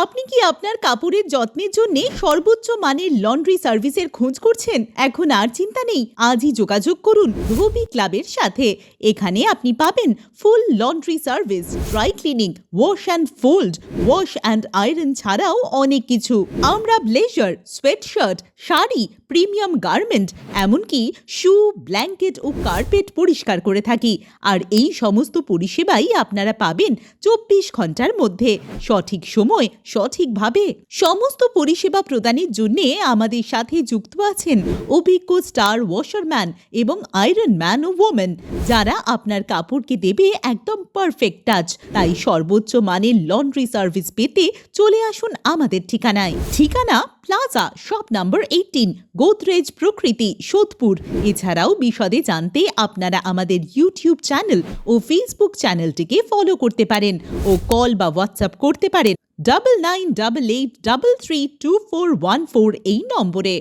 আপনি কি আপনার কাপড়ের যত্নের জন্য সর্বোচ্চ মানের লন্ড্রি সার্ভিসের খোঁজ করছেন? এখন আর চিন্তা নেই, আজই যোগাযোগ করুন ধোবি ক্লাবের সাথে। এখানে আপনি পাবেন full laundry service, dry cleaning, wash and fold, wash and iron ছাড়াও অনেক কিছু। আমরা blazer, sweatshirt, sari, premium garment, এমনকি শু, ব্ল্যাঙ্কেট ও কার্পেট পরিষ্কার করে থাকি। আর এই সমস্ত পরিষেবাই আপনারা পাবেন 24 ঘন্টার মধ্যে, সঠিক সময়, সঠিকভাবে। সমস্ত পরিষেবা প্রদানের জন্য আমাদের সাথে যুক্ত আছেন অভিজ্ঞ স্টার ওয়াশারম্যান এবং আয়রন ম্যান ও ওমেন, যারা আপনার কাপড়কে দেবে একদম পারফেক্ট টাচ। তাই সর্বোচ্চ মানের লন্ড্রি সার্ভিস পেতে চলে আসুন আমাদের ঠিকানায়। ঠিকানা প্লাজা, শপ নাম্বার 18, গোদরেজ প্রকৃতি, সোদপুর। এছাড়াও বিশদে জানতে আপনারা আমাদের ইউটিউব চ্যানেল ও ফেসবুক চ্যানেলটিকে ফলো করতে পারেন ও কল বা হোয়াটসঅ্যাপ করতে পারেন 9988332414 এই নম্বরে।